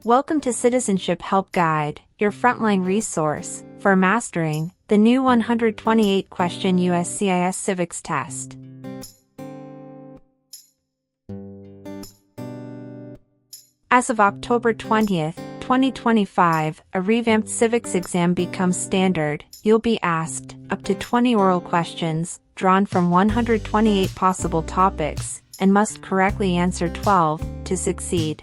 Welcome to Citizenship Help Guide, your frontline resource for mastering the new 128-question USCIS Civics test. As of October 20th, 2025, a revamped civics exam becomes standard. You'll be asked up to 20 oral questions, drawn from 128 possible topics, and must correctly answer 12 to succeed.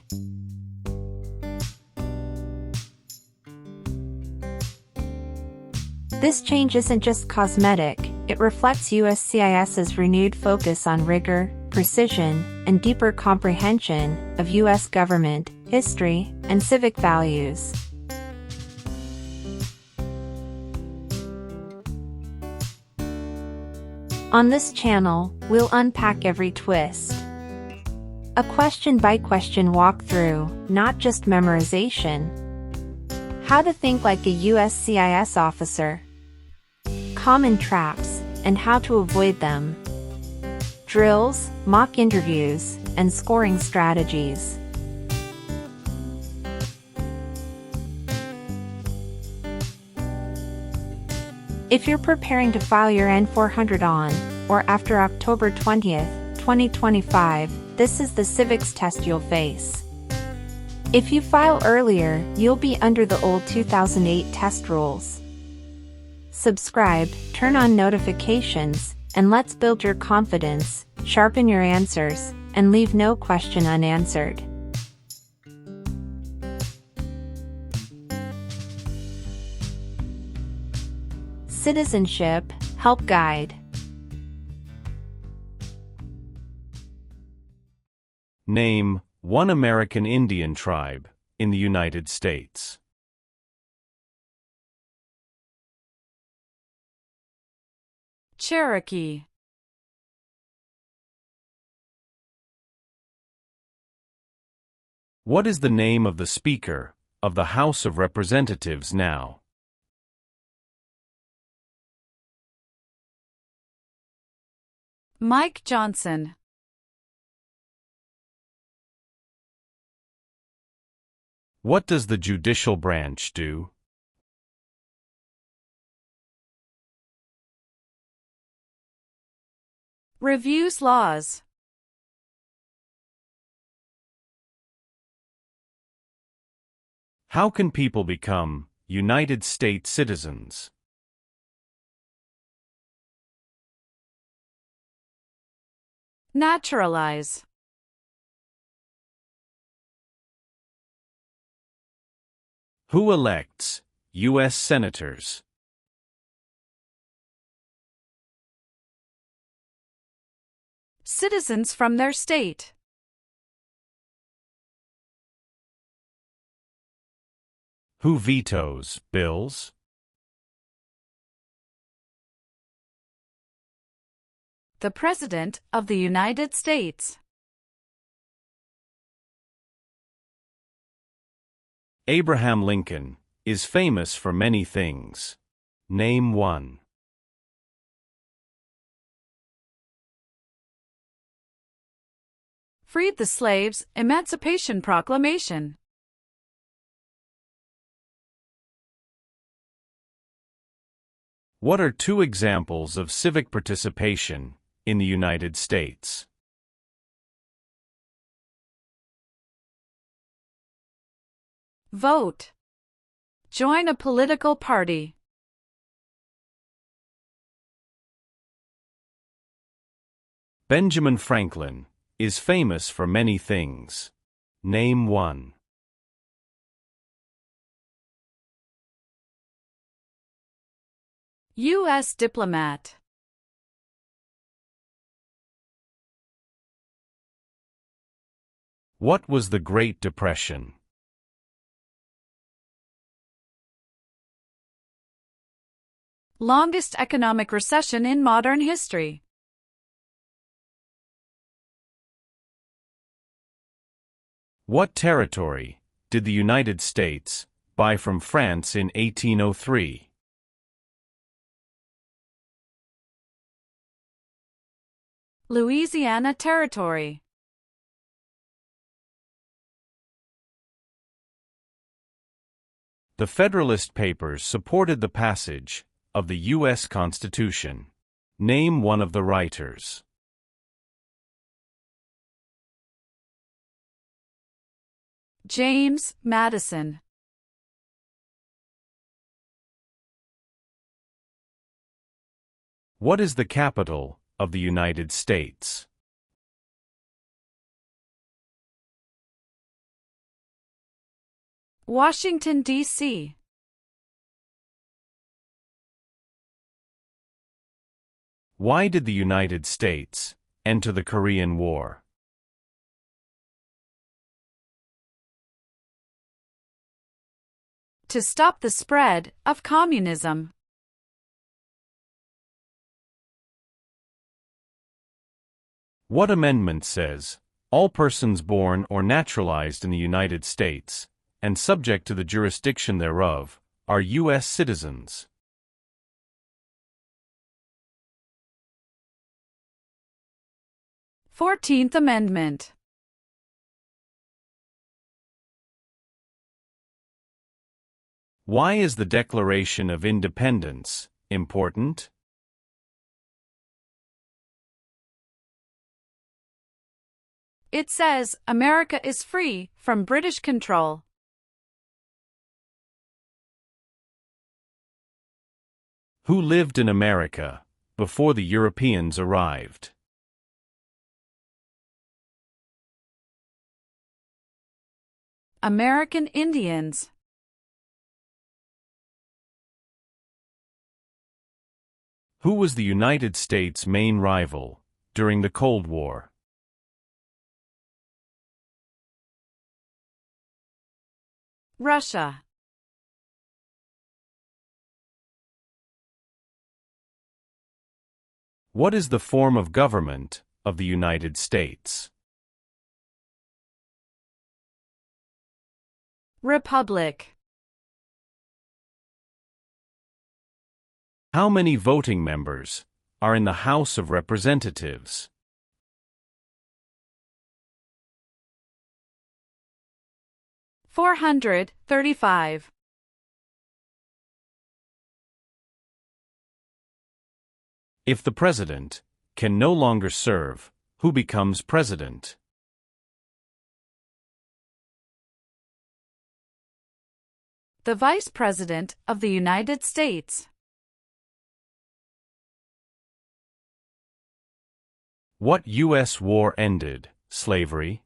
This change isn't just cosmetic, it reflects USCIS's renewed focus on rigor, precision, and deeper comprehension of U.S. government, history, and civic values. On this channel, we'll unpack every twist. A question-by-question walkthrough, not just memorization. How to think like a USCIS officer. Common traps, and how to avoid them. Drills, mock interviews, and scoring strategies. If you're preparing to file your N-400 on, or after October 20th, 2025, this is the civics test you'll face. If you file earlier, you'll be under the old 2008 test rules. Subscribe, turn on notifications, and let's build your confidence, sharpen your answers, and leave no question unanswered. Citizenship Help Guide. Name one American Indian tribe in the United States. Cherokee. What is the name of the Speaker of the House of Representatives now? Mike Johnson. What does the judicial branch do? Reviews laws. How can people become United States citizens? Naturalize. Who elects U.S. senators? Citizens from their state. Who vetoes bills? The President of the United States. Abraham Lincoln is famous for many things. Name one. Freed the slaves, Emancipation Proclamation. What are two examples of civic participation in the United States? Vote. Join a political party. Benjamin Franklin is famous for many things. Name one. U.S. diplomat. What was the Great Depression? Longest economic recession in modern history. What territory did the United States buy from France in 1803? Louisiana Territory. The Federalist Papers supported the passage of the U.S. Constitution. Name one of the writers. James Madison. What is the capital of the United States? Washington, D.C. Why did the United States enter the Korean War? To stop the spread of communism. What amendment says, all persons born or naturalized in the United States, and subject to the jurisdiction thereof, are U.S. citizens? Fourteenth Amendment. Why is the Declaration of Independence important? It says America is free from British control. Who lived in America before the Europeans arrived? American Indians. Who was the United States' main rival during the Cold War? Russia. What is the form of government of the United States? Republic. How many voting members are in the House of Representatives? 435. If the president can no longer serve, who becomes president? The Vice President of the United States. What U.S. war ended slavery?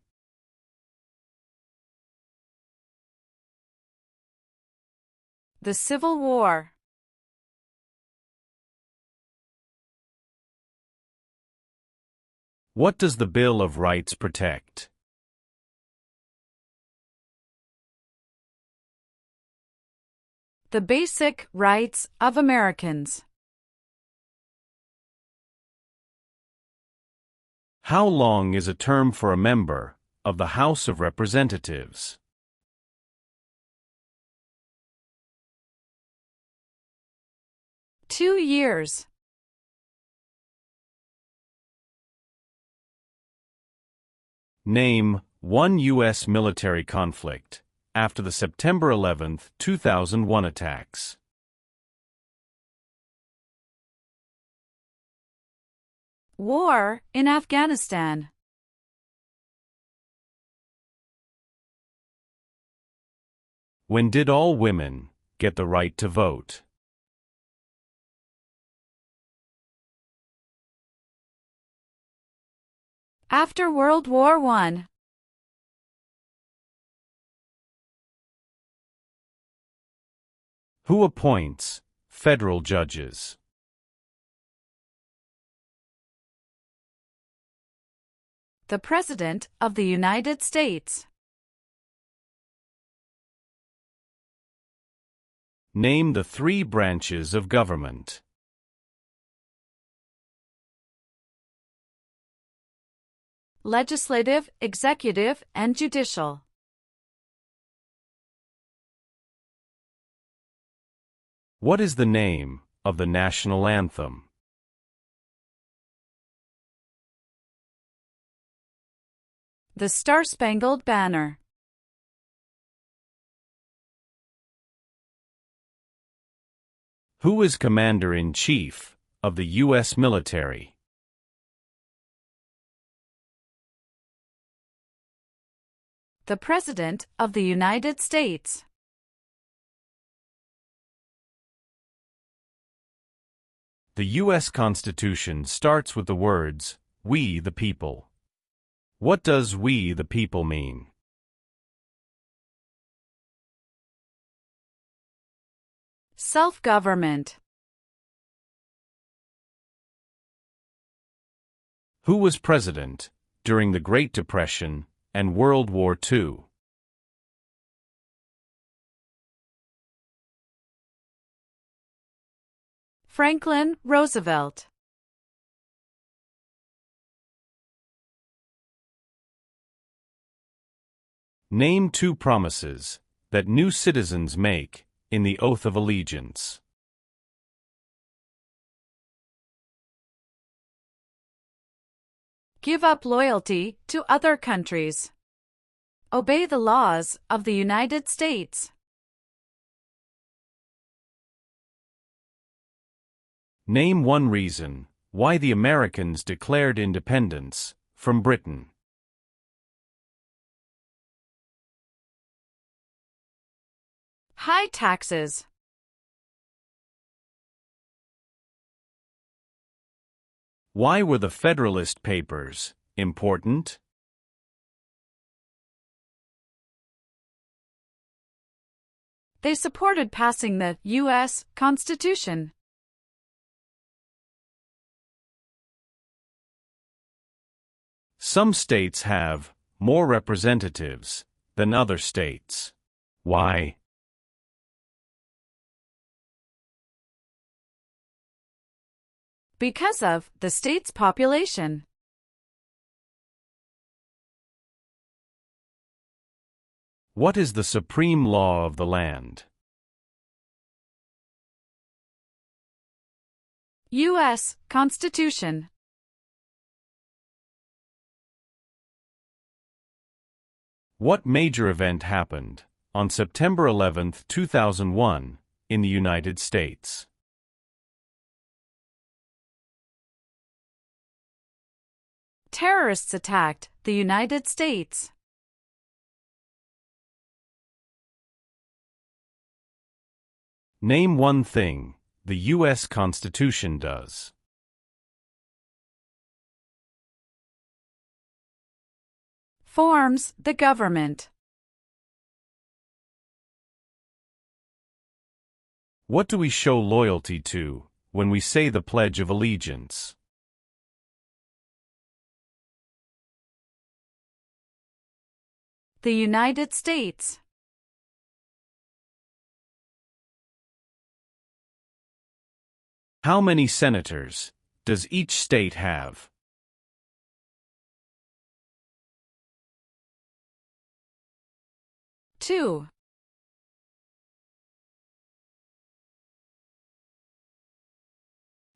The Civil War. What does the Bill of Rights protect? The basic rights of Americans. How long is a term for a member of the House of Representatives? Two years. Name one U.S. military conflict after the September 11, 2001 attacks. War in Afghanistan. When did all women get the right to vote? After World War I. Who appoints federal judges? The President of the United States. Name the three branches of government. Legislative, executive, and judicial. What is the name of the national anthem? The Star-Spangled Banner. Who is Commander-in-Chief of the U.S. military? The President of the United States. The U.S. Constitution starts with the words, "We the people." What does "we the people" mean? Self-government. Who was president during the Great Depression and World War II? Franklin Roosevelt. Name 2 promises that new citizens make in the Oath of Allegiance. Give up loyalty to other countries. Obey the laws of the United States. Name 1 reason why the Americans declared independence from Britain. High taxes. Why were the Federalist Papers important? They supported passing the U.S. Constitution. Some states have more representatives than other states. Why? Because of the state's population. What is the supreme law of the land? U.S. Constitution. What major event happened on September 11, 2001, in the United States? Terrorists attacked the United States. Name 1 thing the U.S. Constitution does. Forms the government. What do we show loyalty to when we say the Pledge of Allegiance? The United States. How many senators does each state have? 2.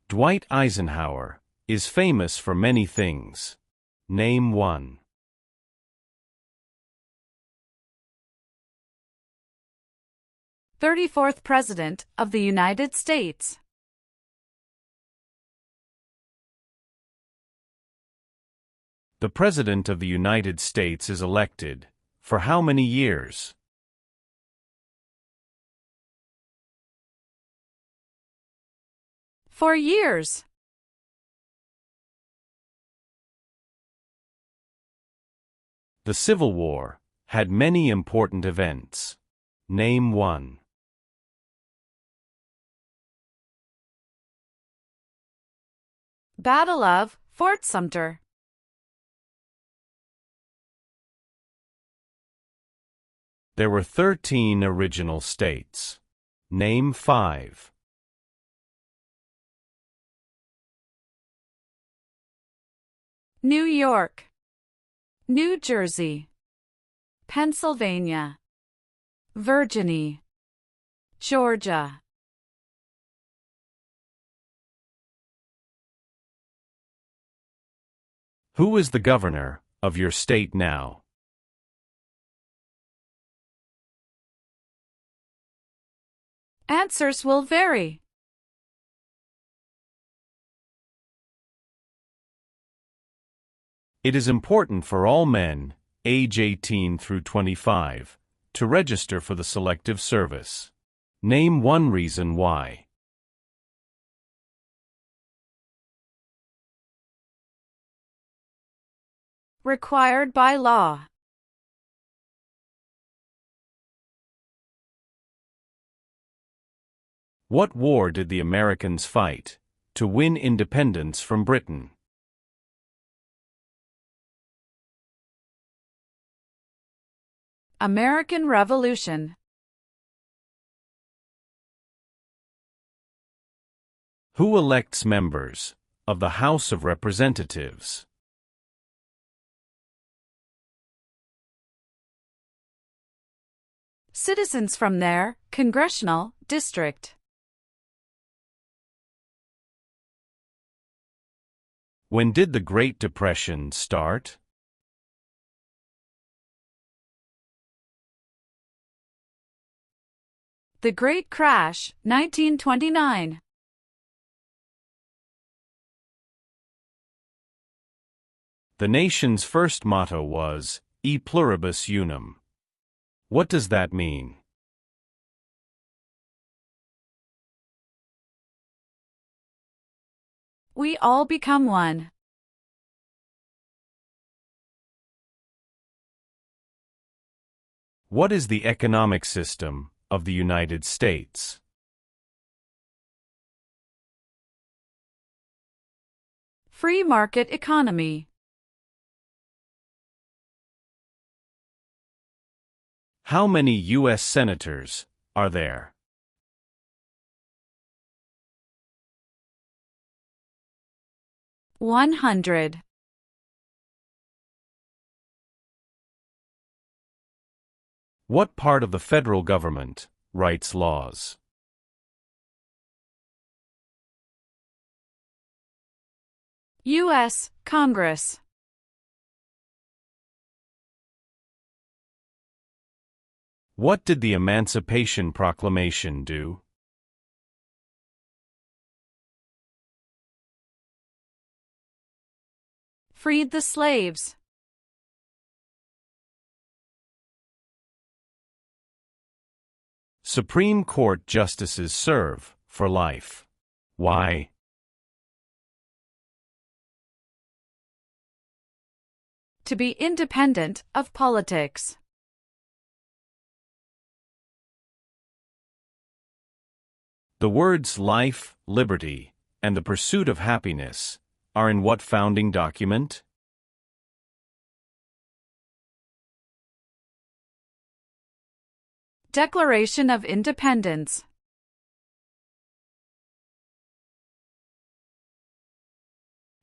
Dwight Eisenhower is famous for many things. Name 1. The 34th President of the United States. The President of the United States is elected for how many years? 4 years. The Civil War had many important events. Name 1. Battle of Fort Sumter. There were 13 original states. Name 5. New York, New Jersey, Pennsylvania, Virginia, Georgia. Who is the governor of your state now? Answers will vary. It is important for all men, age 18 through 25, to register for the Selective Service. Name one reason why. Required by law. What war did the Americans fight to win independence from Britain? American Revolution. Who elects members of the House of Representatives? Citizens from their congressional district. When did the Great Depression start? The Great Crash, 1929. The nation's first motto was, E pluribus unum. What does that mean? We all become one. What is the economic system of the United States? Free market economy. How many U.S. senators are there? $100. What part of the federal government writes laws? U.S. Congress. What did the Emancipation Proclamation do? Freed the slaves. Supreme Court justices serve for life. Why? To be independent of politics. The words life, liberty, and the pursuit of happiness are in what founding document? Declaration of Independence.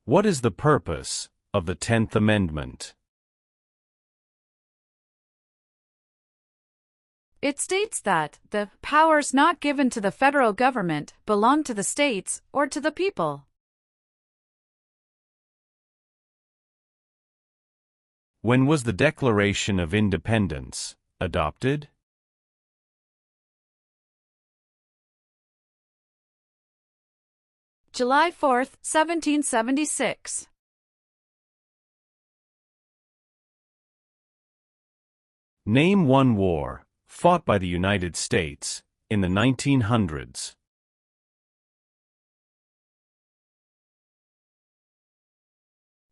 What is the purpose of the 10th Amendment? It states that the powers not given to the federal government belong to the states or to the people. When was the Declaration of Independence adopted? July 4, 1776. Name one war fought by the United States in the 1900s.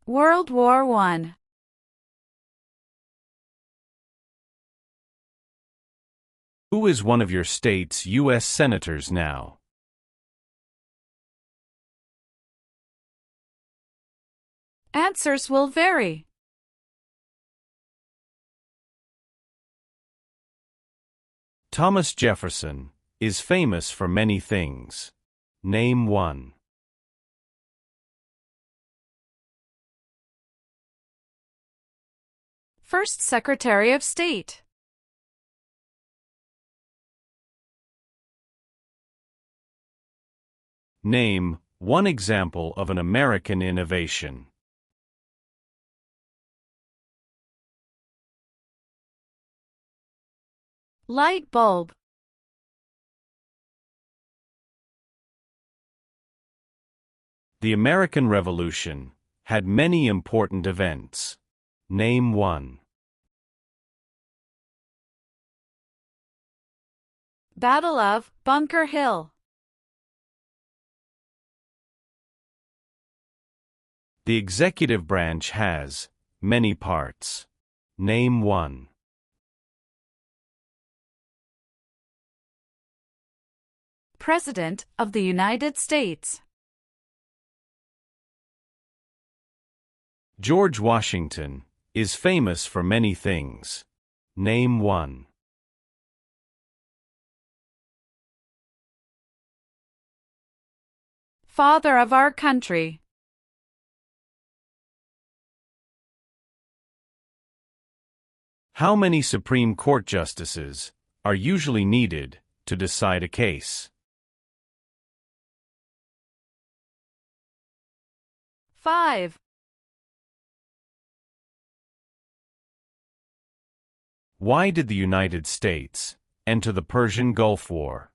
World War I. Who is one of your state's U.S. senators now? Answers will vary. Thomas Jefferson is famous for many things. Name one. First Secretary of State. Name one example of an American innovation. Light bulb. The American Revolution had many important events. Name one. Battle of Bunker Hill. The executive branch has many parts. Name one. President of the United States. George Washington is famous for many things. Name one. Father of our country. How many Supreme Court justices are usually needed to decide a case? 5. Why did the United States enter the Persian Gulf War?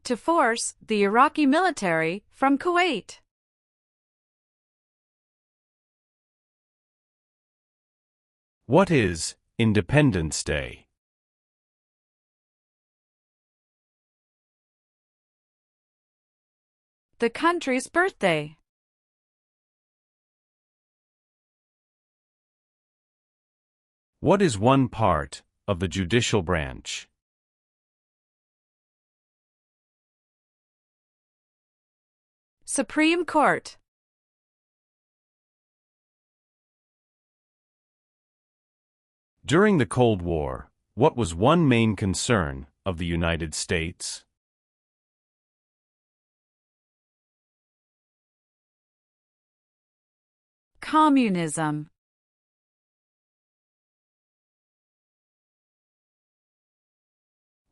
To force the Iraqi military from Kuwait. What is Independence Day? The country's birthday. What is one part of the judicial branch? Supreme Court. During the Cold War, what was one main concern of the United States? Communism.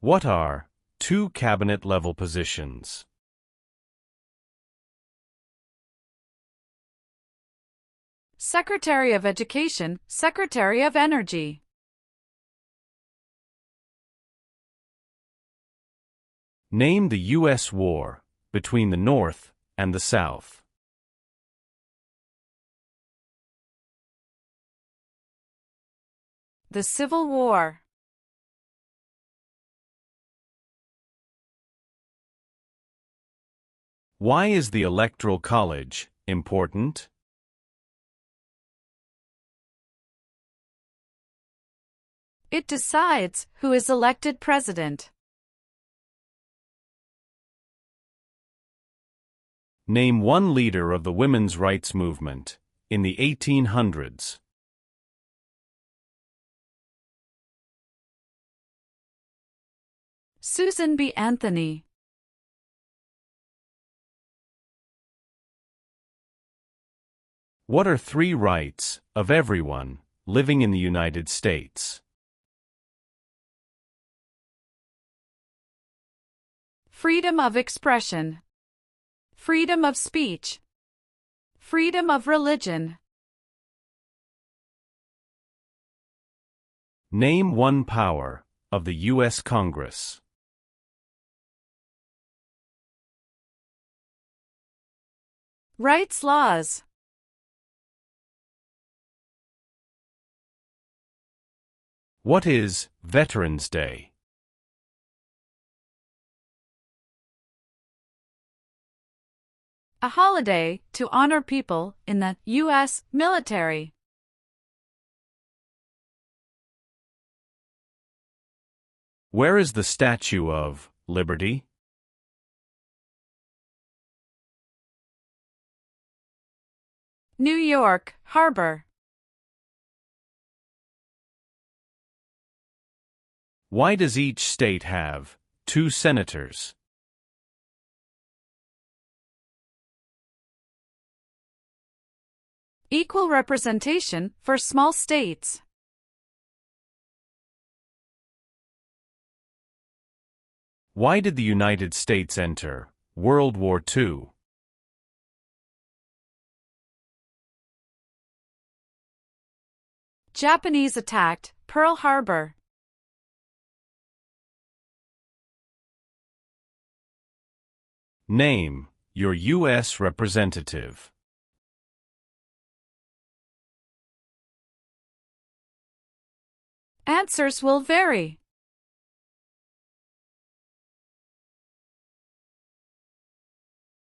What are two cabinet-level positions? Secretary of Education, Secretary of Energy. Name the U.S. war between the North and the South. The Civil War. Why is the Electoral College important? It decides who is elected president. Name one leader of the women's rights movement in the 1800s. Susan B. Anthony. What are three rights of everyone living in the United States? Freedom of expression. Freedom of speech. Freedom of religion. Name one power of the U.S. Congress. Rights laws. What is Veterans Day? A holiday to honor people in the U.S. military. Where is the Statue of Liberty? New York Harbor. Why does each state have two senators? Equal representation for small states. Why did the United States enter World War II? Japanese attacked Pearl Harbor. Name your U.S. representative. Answers will vary.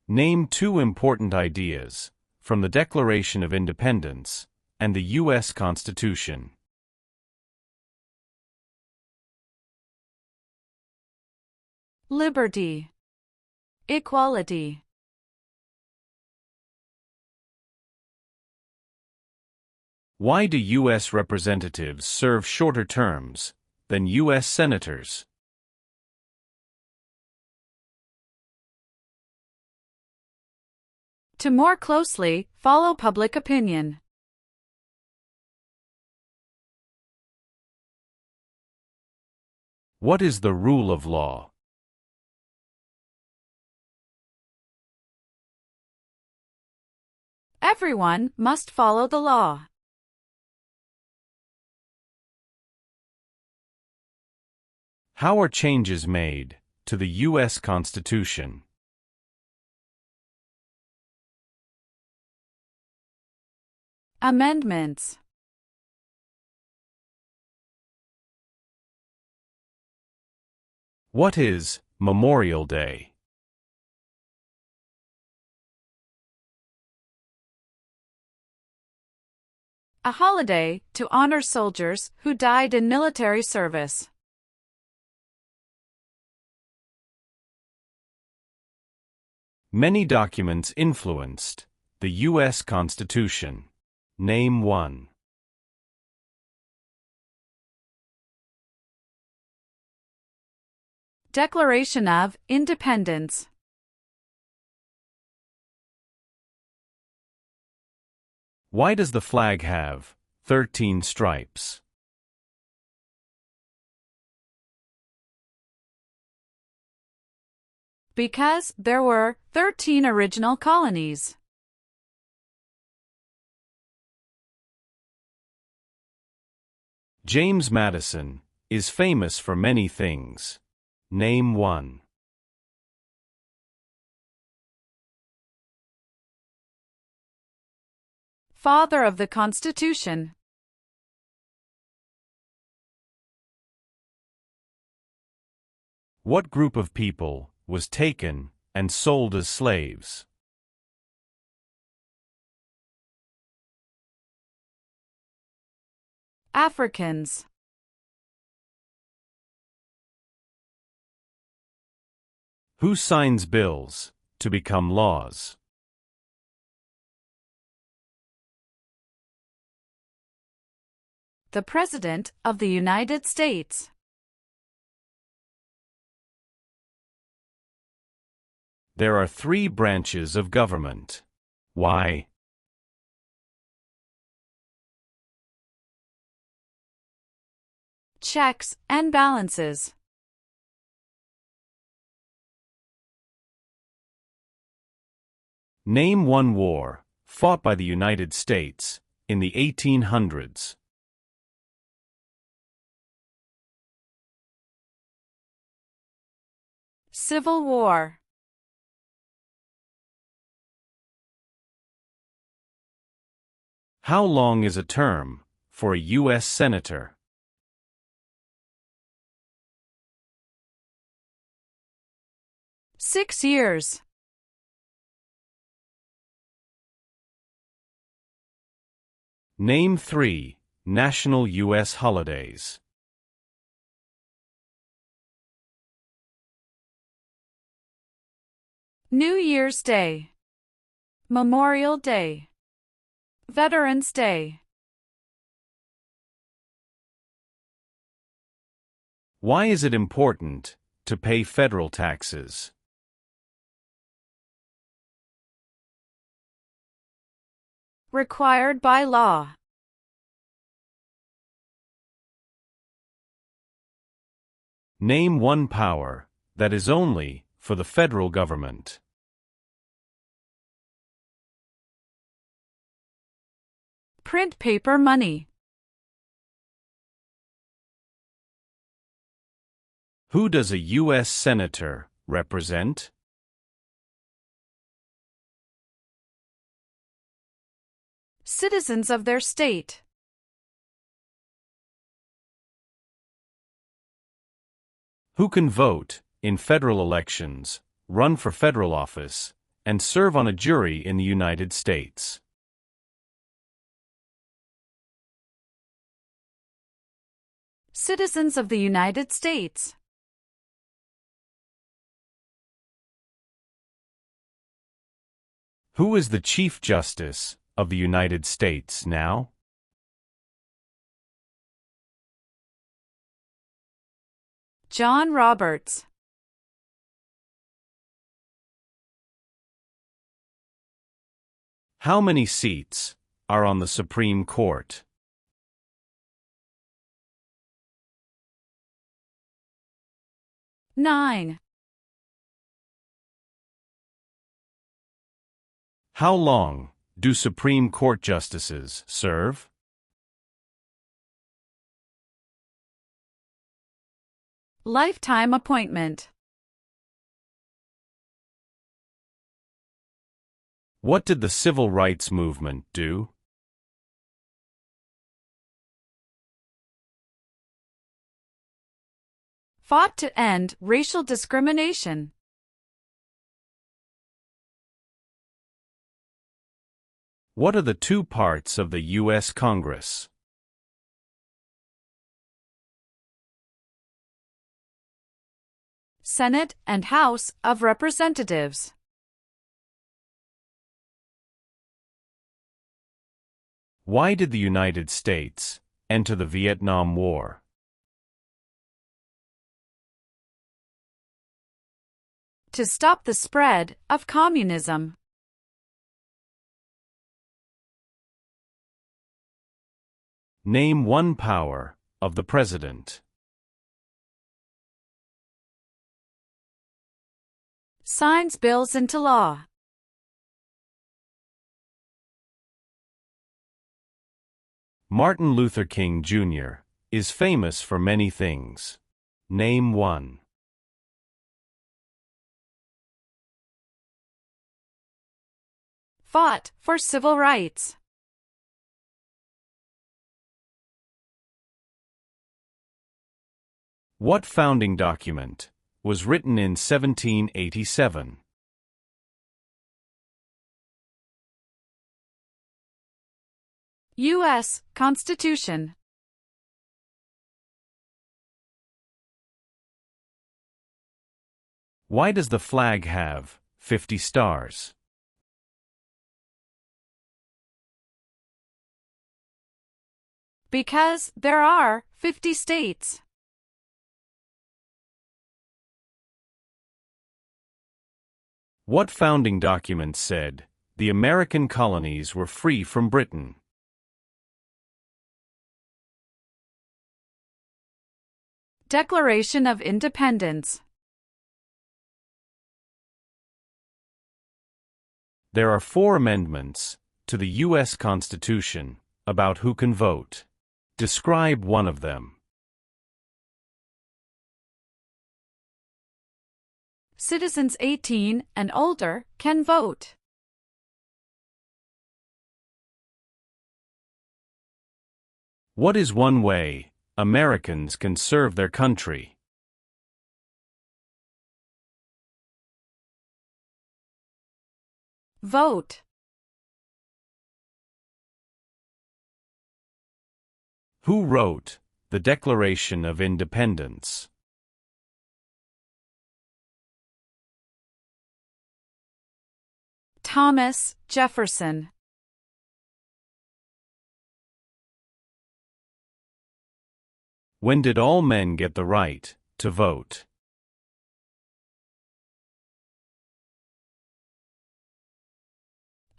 Name two important ideas from the Declaration of Independence and the U.S. Constitution. Liberty. Equality. Why do U.S. representatives serve shorter terms than U.S. senators? To more closely follow public opinion. What is the rule of law? Everyone must follow the law. How are changes made to the U.S. Constitution? Amendments. What is Memorial Day? A holiday to honor soldiers who died in military service. Many documents influenced the U.S. Constitution. Name one. Declaration of Independence. Why does the flag have 13 stripes? Because there were 13 original colonies. James Madison is famous for many things. Name one. Father of the Constitution. What group of people was taken and sold as slaves? Africans. Who signs bills to become laws? The President of the United States. There are three branches of government. Why? Checks and balances. Name one war fought by the United States in the 1800s. Civil War. How long is a term for a U.S. Senator? Six years. Name three national U.S. holidays. New Year's Day. Memorial Day. Veterans Day. Why is it important to pay federal taxes? Required by law. Name one power that is only for the federal government. Print paper money. Who does a U.S. Senator represent? Citizens of their state. Who can vote in federal elections, run for federal office, and serve on a jury in the United States? Citizens of the United States. Who is the Chief Justice of the United States now? John Roberts. How many seats are on the Supreme Court? Nine. How long do Supreme Court justices serve? Lifetime appointment. What did the Civil Rights Movement do? Fought to end racial discrimination. What are the two parts of the U.S. Congress? Senate and House of Representatives. Why did the United States enter the Vietnam War? To stop the spread of communism. Name one power of the President. Signs bills into law. Martin Luther King Jr. is famous for many things. Name one. Fought for civil rights. What founding document was written in 1787? U.S. Constitution. Why does the flag have 50 stars? Because there are 50 states. What founding document said the American colonies were free from Britain? Declaration of Independence. There are 4 amendments to the U.S. Constitution about who can vote. Describe one of them. Citizens 18 and older can vote. What is one way Americans can serve their country? Vote. Who wrote the Declaration of Independence? Thomas Jefferson. When did all men get the right to vote?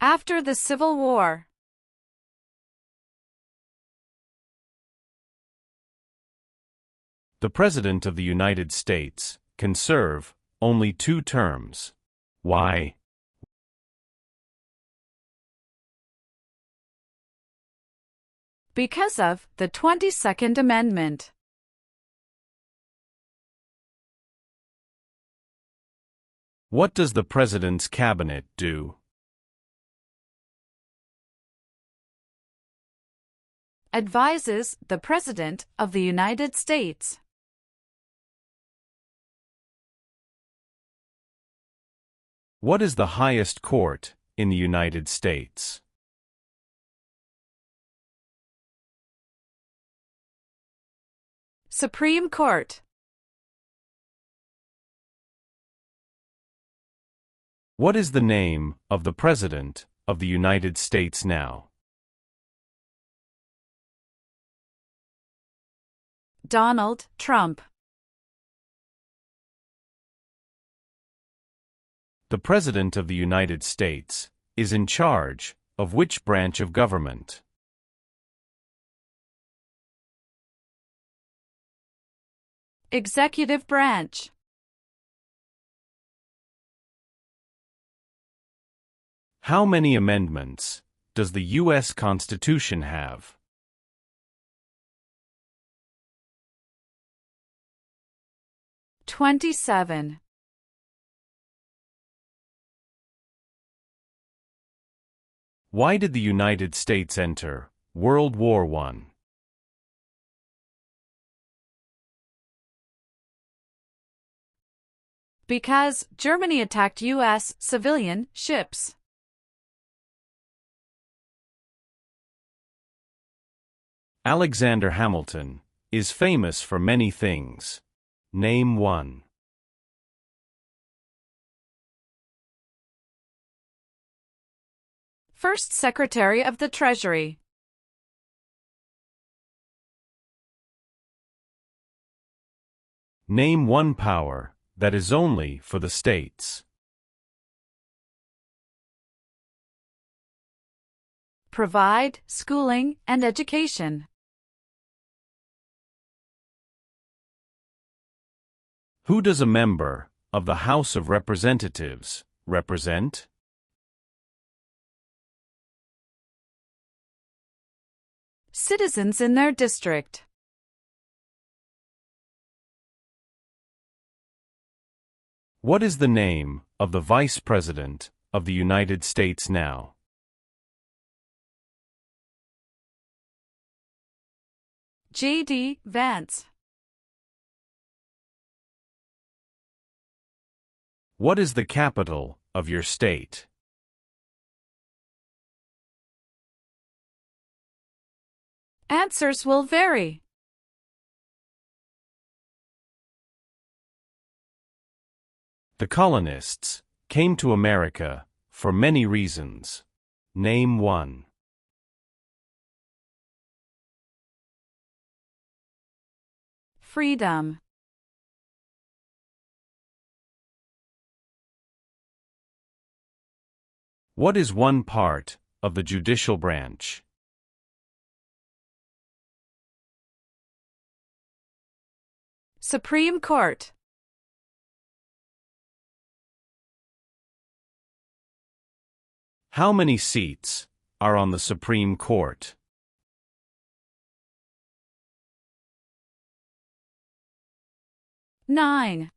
After the Civil War. The President of the United States can serve only 2 terms. Why? Because of the 22nd Amendment. What does the President's cabinet do? advises the President of the United States. What is the highest court in the United States? Supreme Court. What is the name of the President of the United States now? Donald Trump. The President of the United States is in charge of which branch of government? Executive branch. How many amendments does the U.S. Constitution have? $27. Why did the United States enter World War I? Because Germany attacked U.S. civilian ships. Alexander Hamilton is famous for many things. Name one. First Secretary of the Treasury. Name one power that is only for the states. Provide schooling and education. Who does a member of the House of Representatives represent? Citizens in their district. What is the name of the Vice President of the United States now? J.D. Vance. What is the capital of your state? Answers will vary. The colonists came to America for many reasons. Name one. Freedom. What is one part of the judicial branch? Supreme Court. How many seats are on the Supreme Court? 9.